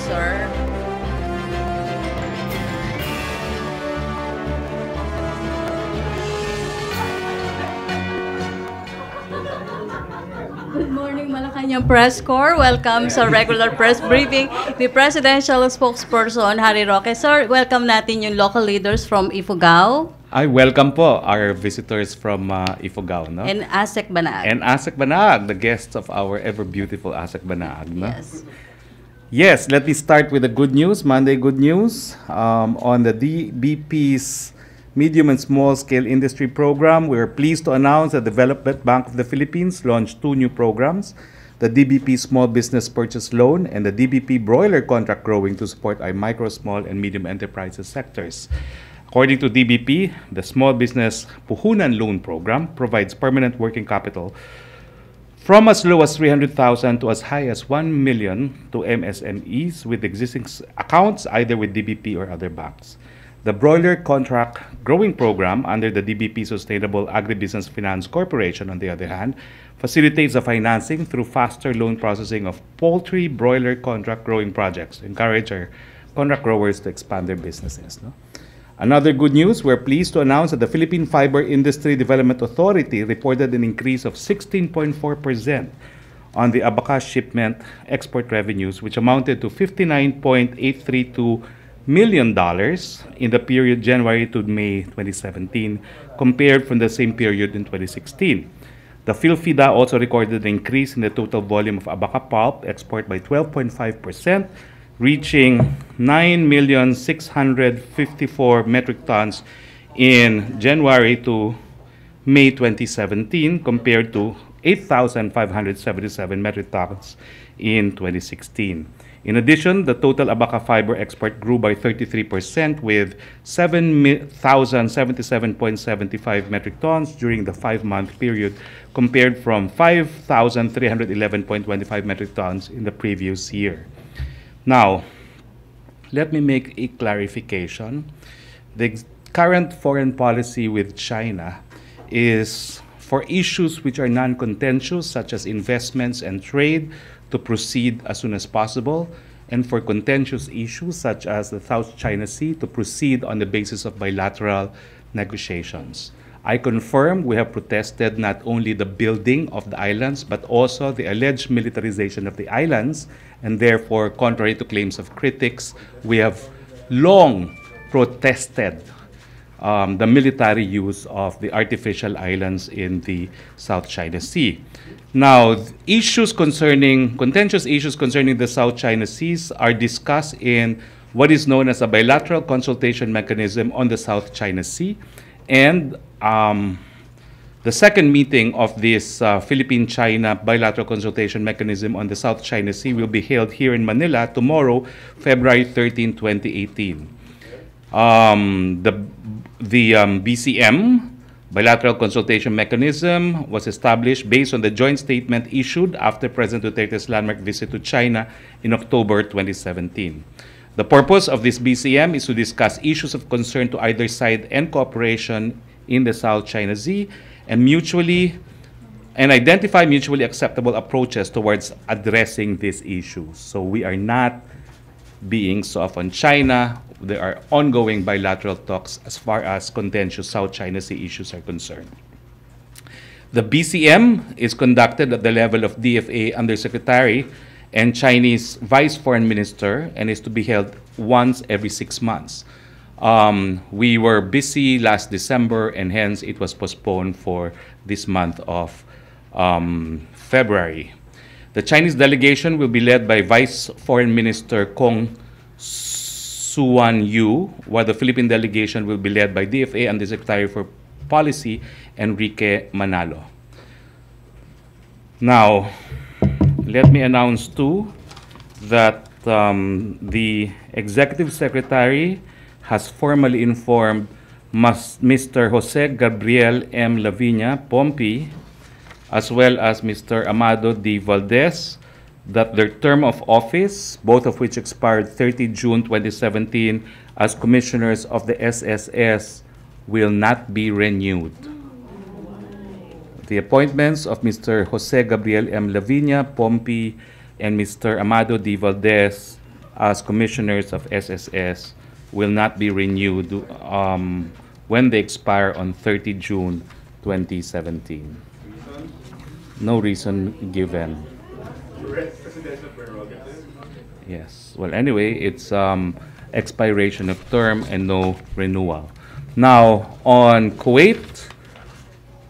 sir. Good morning, Malacañang Press Corps. Welcome sa regular press briefing ni Presidential Spokesperson Harry Roque. Sir, welcome natin yung local leaders from Ifugao. I welcome po our visitors from Ifugao, no? And Asek Banaag. And Asek Banaag, the guests of our ever beautiful Asek Banaag, no? Yes. Yes, let me start with the good news, Monday good news. On the DBP's Medium and Small Scale Industry Program, we are pleased to announce that the Development Bank of the Philippines launched two new programs, the DBP Small Business Purchase Loan and the DBP Broiler Contract Growing to support our micro, small, and medium enterprises sectors. According to DBP, the Small Business Puhunan Loan Program provides permanent working capital from as low as 300,000 to as high as 1 million to MSMEs with existing accounts either with DBP or other banks. The Broiler Contract Growing Program under the DBP Sustainable Agribusiness Finance Corporation, on the other hand, facilitates the financing through faster loan processing of poultry broiler contract growing projects, encourage our contract growers to expand their businesses. No? Another good news, we're pleased to announce that the Philippine Fiber Industry Development Authority reported an increase of 16.4% on the abaca shipment export revenues, which amounted to $59.832 million in the period January to May 2017, compared from the same period in 2016. The PhilFIDA also recorded an increase in the total volume of abaca pulp export by 12.5%, reaching 9,654 metric tons in January to May 2017, compared to 8,577 metric tons in 2016. In addition, the total abaca fiber export grew by 33% with 7,077.75 metric tons during the 5-month period, compared from 5,311.25 metric tons in the previous year. Now, let me make a clarification. The current foreign policy with China is for issues which are non-contentious, such as investments and trade, to proceed as soon as possible, and for contentious issues such as the South China Sea to proceed on the basis of bilateral negotiations. I confirm we have protested not only the building of the islands, but also the alleged militarization of the islands, and therefore, contrary to claims of critics, we have long protested the military use of the artificial islands in the South China Sea. Now, contentious issues concerning the South China Seas are discussed in what is known as a bilateral consultation mechanism on the South China Sea. And the second meeting of this Philippine-China bilateral consultation mechanism on the South China Sea will be held here in Manila tomorrow, February 13, 2018. The BCM, Bilateral Consultation Mechanism, was established based on the joint statement issued after President Duterte's landmark visit to China in October 2017. The purpose of this BCM is to discuss issues of concern to either side and cooperation in the South China Sea and identify mutually acceptable approaches towards addressing these issues. So we are not being soft on China. There are ongoing bilateral talks as far as contentious South China Sea issues are concerned. The BCM is conducted at the level of DFA Undersecretary and Chinese Vice Foreign Minister and is to be held once every 6 months. We were busy last December and hence it was postponed for this month of February. The Chinese delegation will be led by Vice Foreign Minister Kong Suan Yu, while the Philippine delegation will be led by DFA and the Secretary for Policy, Enrique Manalo. Now, let me announce too that the Executive Secretary has formally informed Mr. Jose Gabriel M. Lavinia Pompi, as well as Mr. Amado D. Valdez, that their term of office, both of which expired 30 June 2017 as commissioners of the SSS, will not be renewed. The appointments of Mr. Jose Gabriel M. Lavinia Pompi and Mr. Amado D. Valdez as commissioners of SSS will not be renewed when they expire on 30 June 2017. No reason given. Yes. Well, anyway, it's expiration of term and no renewal. Now, on Kuwait,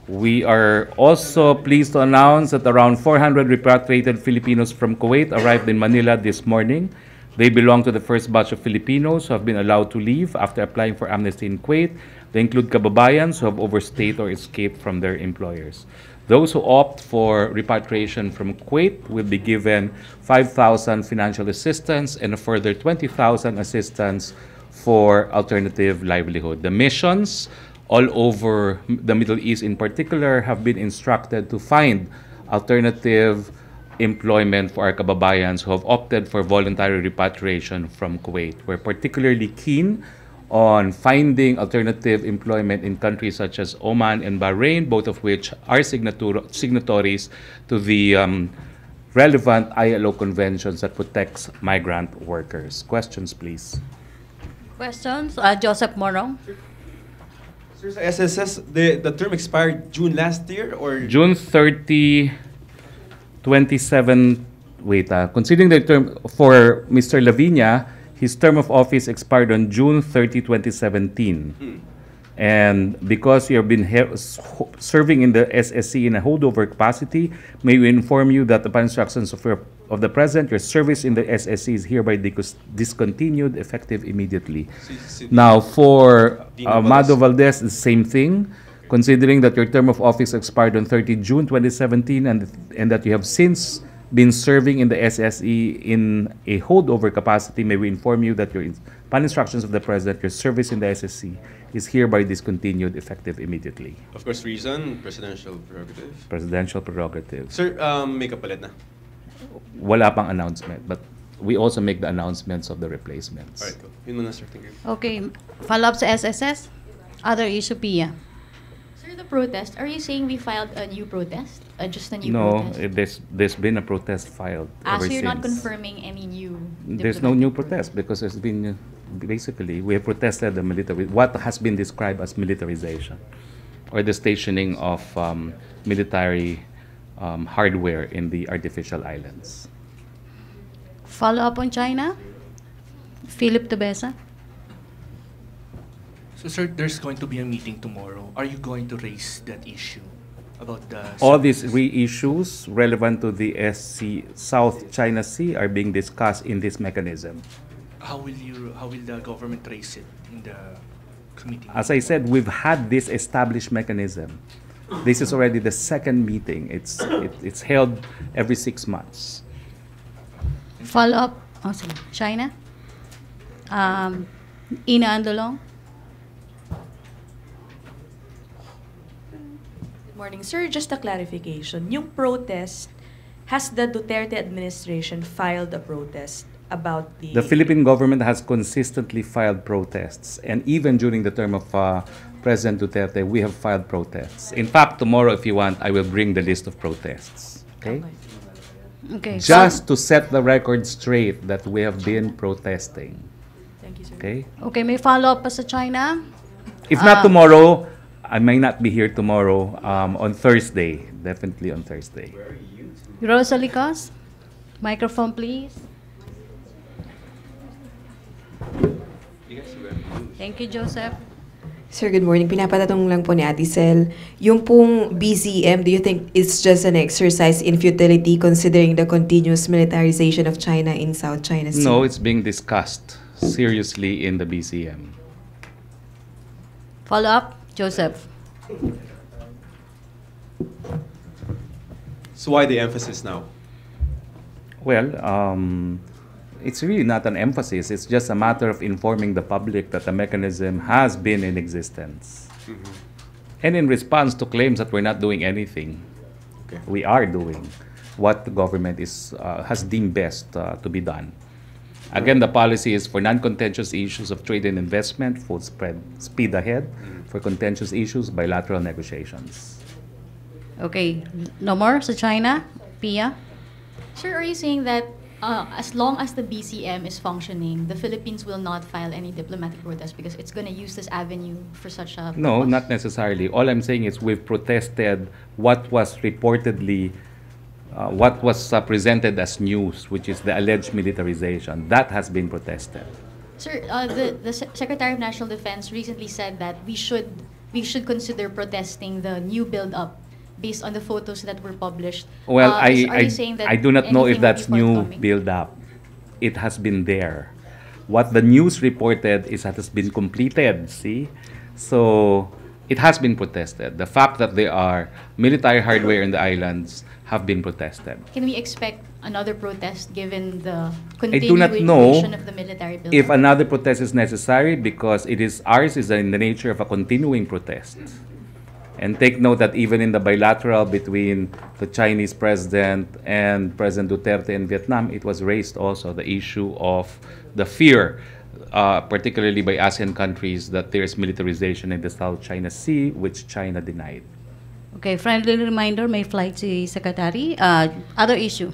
we are also pleased to announce that around 400 repatriated Filipinos from Kuwait arrived in Manila this morning. They belong to the first batch of Filipinos who have been allowed to leave after applying for amnesty in Kuwait. They include kababayans who have overstayed or escaped from their employers. Those who opt for repatriation from Kuwait will be given 5,000 financial assistance and a further 20,000 assistance for alternative livelihood. The missions all over the Middle East in particular have been instructed to find alternative employment for our kababayans who have opted for voluntary repatriation from Kuwait. We're particularly keen on finding alternative employment in countries such as Oman and Bahrain, both of which are signatories to the relevant ILO conventions that protects migrant workers. Questions, please. Questions? Joseph Morong. Sir, sa SSS, the term expired June last year or? June 30, 27, considering the term for Mr. Lavinia, his term of office expired on June 30, 2017. And because you have been serving in the SSC in a holdover capacity, may we inform you that upon instructions of the President, your service in the SSC is hereby discontinued effective immediately. Now, for Mado Valdez, the same thing. Considering that your term of office expired on 30 June 2017 and that you have since been serving in the SSE in a holdover capacity, may we inform you that upon instructions of the President, your service in the SSC is hereby discontinued effective immediately. Of course, reason, presidential prerogative. Presidential prerogative. Sir, may kapalit na? Wala pang announcement, but we also make the announcements of the replacements. Alright, go. Yun muna, sir. Thank you. Okay. Follow-up sa SSS? Other issue, Pia. Sir, the protest, are you saying we filed a new protest? Just a new No, protest? there's been a protest filed ever So you're not since. confirming any new There's no diplomatic new protest because there's been basically we have protested the what has been described as militarization or the stationing of military hardware in the artificial islands. Follow-up on China? Philip Tobesa? So, sir, there's going to be a meeting tomorrow. Are you going to raise that issue about the... All these three issues relevant to the South China Sea are being discussed in this mechanism. How will the government raise it in the committee? As I said, we've had this established mechanism. This is already the second meeting. It's held every 6 months. Follow-up? Oh, sige. China? Ina Andolong? Good morning, sir. Just a clarification. Yung protest, has the Duterte administration filed a protest about the... The Philippine government has consistently filed protests, and even during the term of President Duterte, we have filed protests. In fact, tomorrow, if you want, I will bring the list of protests. Okay? Okay. Just to set the record straight that we have been protesting. Thank you, sir. Okay? Okay, may follow-up pa sa China? If not tomorrow, I may not be here tomorrow. On Thursday, definitely on Thursday. Rosalie Cos? Microphone, please. Thank you, Joseph. Sir, good morning. Pinapatatong lang po ni Atty Sel. Yung pong BCM, do you think it's just an exercise in futility considering the continuous militarization of China in South China Sea? No, it's being discussed seriously in the BCM. Follow-up, Joseph. So why the emphasis now? Well, it's really not an emphasis. It's just a matter of informing the public that the mechanism has been in existence. And in response to claims that we're not doing anything, we are doing what the government has deemed best to be done. Again, the policy is for non-contentious issues of trade and investment, full speed ahead. For contentious issues, bilateral negotiations. Okay. No more sa China? Pia? Sir, are you saying that as long as the BCM is functioning, the Philippines will not file any diplomatic protest because it's going to use this avenue for such a No, purpose. not necessarily. All I'm saying is we've protested what was reportedly, what was presented as news, which is the alleged militarization. That has been protested. Sir, the Secretary of National Defense recently said that we should consider protesting the new build-up based on the photos that were published. Well, Are you saying that I do not know if anything will that's be new forthcoming? build-up. It has been there. What the news reported is that it's been completed, see? So it has been protested. The fact that there are military hardware in the islands have been protested. Can we expect another protest given the I do not know continuation of the military build-up? if another protest is necessary because ours is in the nature of a continuing protest. And take note that even in the bilateral between the Chinese president and President Duterte in Vietnam, it was raised also the issue of the fear, particularly by ASEAN countries, that there is militarization in the South China Sea, which China denied. Okay, friendly reminder, may flight si Secretary. Other issue?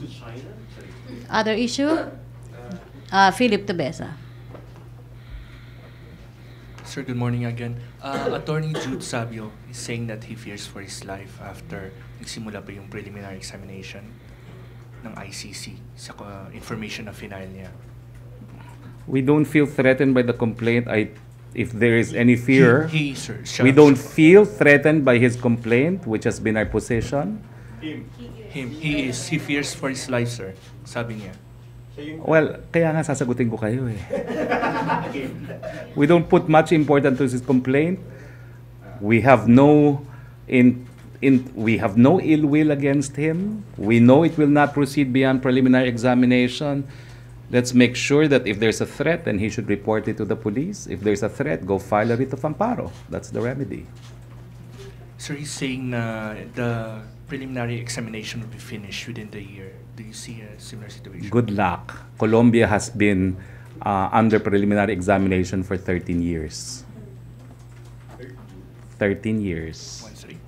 Other issue? Philip Tebesa. Sir, good morning again. Attorney Jude Sabio is saying that he fears for his life after nagsimula pa yung preliminary examination ng ICC sa information na final niya. We don't feel threatened by the complaint. If there is any fear, Sir, we don't feel threatened by his complaint, which has been our position. He fears for his life, sir. Sabi niya. Well, kaya nga sasagutin ko kayo eh. We don't put much importance to his complaint. We have no we have no ill will against him. We know it will not proceed beyond preliminary examination. Let's make sure that if there's a threat, then he should report it to the police. If there's a threat, go file a writ of amparo. That's the remedy. Sir, he's saying na the preliminary examination will be finished within the year. Do you see a similar situation? Good luck. Colombia has been under preliminary examination for 13 years. 13 years. 1-3.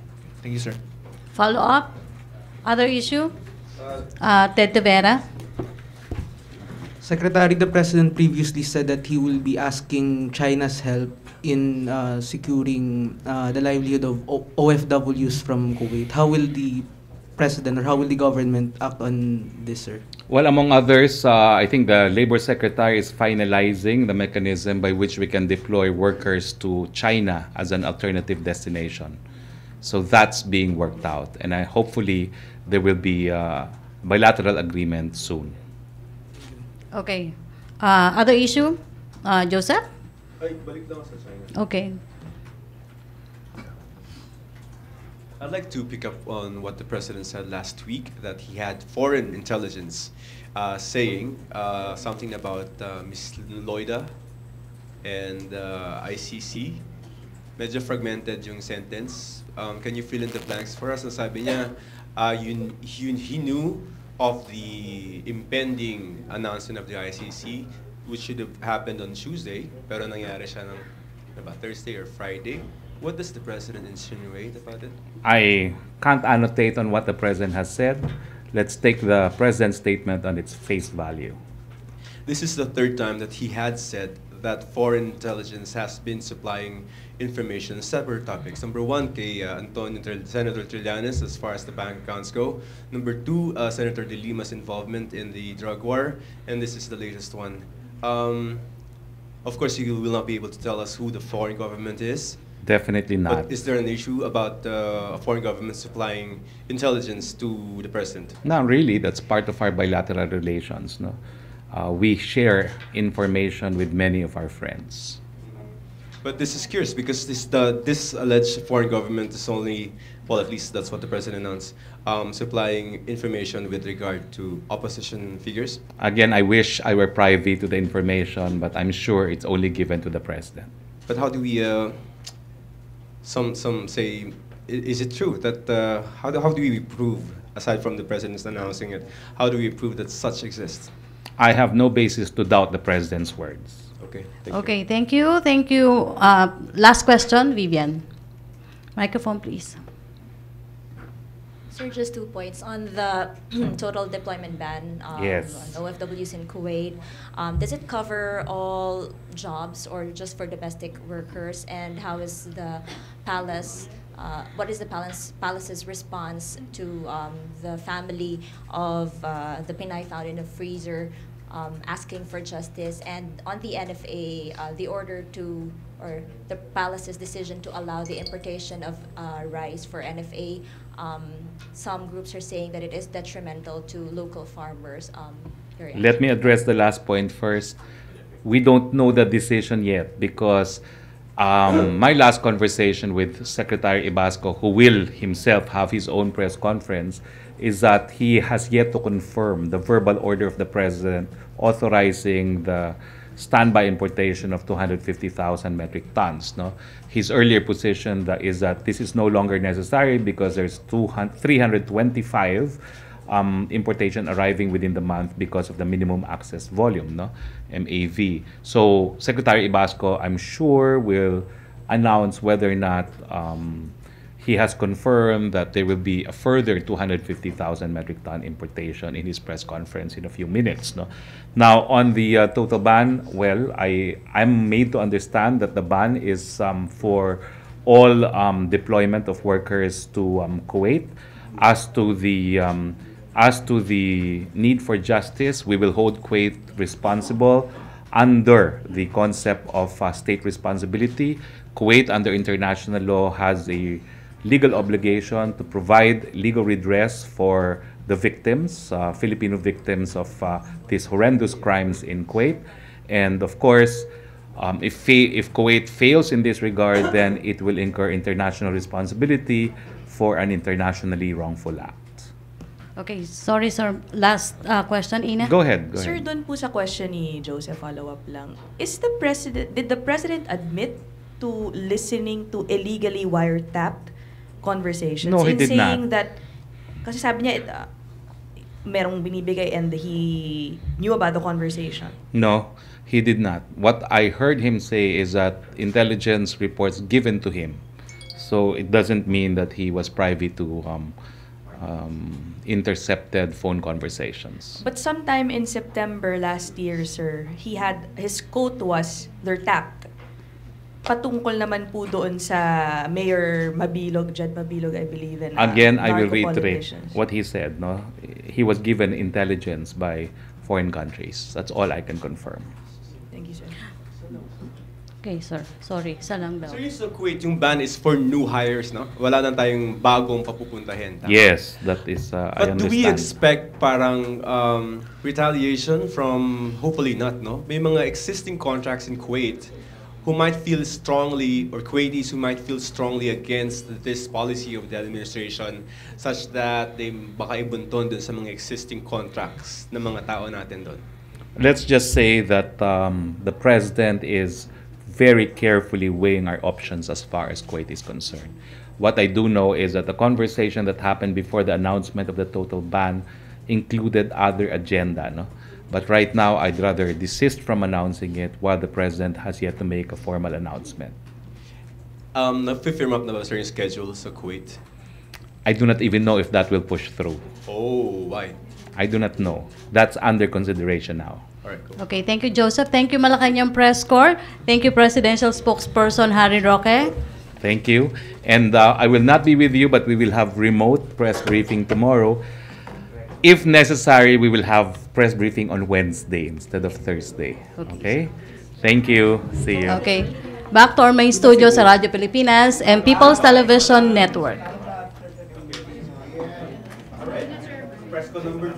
Thank you, sir. Follow up? Other issue? Ted Tevera. Secretary, the President previously said that he will be asking China's help in securing the livelihood of OFWs from Kuwait. How will the President or how will the government act on this, sir? Well, among others, I think the Labor Secretary is finalizing the mechanism by which we can deploy workers to China as an alternative destination. So that's being worked out, and hopefully there will be a bilateral agreement soon. Okay. Other issue? Joseph? Okay. I'd like to pick up on what the president said last week, that he had foreign intelligence saying something about Ms. Loida and ICC. Medyo fragmented yung sentence. Can you fill in the blanks for us? Sabi niya, he knew of the impending announcement of the ICC, which should have happened on Tuesday, pero nangyari siya ng Thursday or Friday. What does the president insinuate about it? I can't annotate on what the president has said. Let's take the president's statement on its face value. This is the third time that he had said that foreign intelligence has been supplying information on several topics. Number one, kay Senator Trillanes, as far as the bank accounts go. Number two, Senator De Lima's involvement in the drug war. And this is the latest one. Of course, you will not be able to tell us who the foreign government is. Definitely not. But is there an issue about a foreign government supplying intelligence to the president? Not really. That's part of our bilateral relations. No, we share information with many of our friends. But this is curious because this alleged foreign government is only, well, at least that's what the president announced, supplying information with regard to opposition figures. Again, I wish I were privy to the information, but I'm sure it's only given to the president. But how do we? Some say, is it true that how do we prove, aside from the president announcing it, how do we prove that such exists? I have no basis to doubt the president's words. Okay. Okay, thank you. Thank you. Last question, Vivian. Microphone, please. Sir, just 2 points. On the total deployment ban Yes. on OFWs in Kuwait, does it cover all jobs or just for domestic workers? And how is the palace, what is the palace's response to the family of the Pinay found in a freezer asking for justice? And on the NFA, the order to, or the palace's decision to allow the importation of rice for NFA, some groups are saying that it is detrimental to local farmers. Let me address the last point first. We don't know the decision yet because my last conversation with Secretary Ibasco, who will himself have his own press conference, is that he has yet to confirm the verbal order of the President authorizing the standby importation of 250,000 metric tons. No? His earlier position is that this is no longer necessary because there's 325 importation arriving within the month because of the minimum access volume, no? MAV. So Secretary Ibasco, I'm sure, will announce whether or not he has confirmed that there will be a further 250,000 metric ton importation in his press conference in a few minutes. No? Now, on the total ban, well, I'm made to understand that the ban is for all deployment of workers to Kuwait. As to the need for justice, we will hold Kuwait responsible under the concept of state responsibility. Kuwait, under international law, has a legal obligation to provide legal redress for the victims, Filipino victims of these horrendous crimes in Kuwait. And of course, if Kuwait fails in this regard, then it will incur international responsibility for an internationally wrongful act. Okay, sorry sir. Last question, Ina. Go ahead. Sir, dun po sa question ni Joseph, follow-up lang. Did the President admit to listening to illegally wiretapped conversations? No, he did not. In saying that, kasi sabi niya, merong binibigay and he knew about the conversation. No, he did not. What I heard him say is that intelligence reports given to him. So it doesn't mean that he was privy to intercepted phone conversations. But sometime in September last year, sir, his quote was, "They're tapped." Patungkol naman po doon sa Mayor Mabilog, Jed Mabilog, I believe. And, Again, I will reiterate narco-politicians. what he said. No, he was given intelligence by foreign countries. That's all I can confirm. Thank you, sir. Okay, sir. Sorry, isa lang daw. So yung sa Kuwait, yung ban is for new hires, no? Wala na tayong bagong papupuntahin. Tama? Yes, that is, I But do we understand. expect parang retaliation from, hopefully not, no? May mga existing contracts in Kuwait who might feel strongly, or Kuwaitis who might feel strongly against this policy of the administration, such that they baka ibunton dun sa mga existing contracts ng mga tao natin doon. Let's just say that the President is very carefully weighing our options as far as Kuwait is concerned. What I do know is that the conversation that happened before the announcement of the total ban included other agenda, no? But right now, I'd rather desist from announcing it while the President has yet to make a formal announcement. Nag-firm up na ba sir yung schedule sa Kuwait? I do not even know if that will push through. Oh, why? I do not know. That's under consideration now. All right, cool. Okay, thank you, Joseph. Thank you, Malacañang Press Corps. Thank you, Presidential Spokesperson Harry Roque. Thank you. And I will not be with you, but we will have remote press briefing tomorrow. If necessary, we will have press briefing on Wednesday instead of Thursday. Okay? Thank you. See you. Okay. Back to our main studio sa Radyo Pilipinas and People's Television Network. Press ko number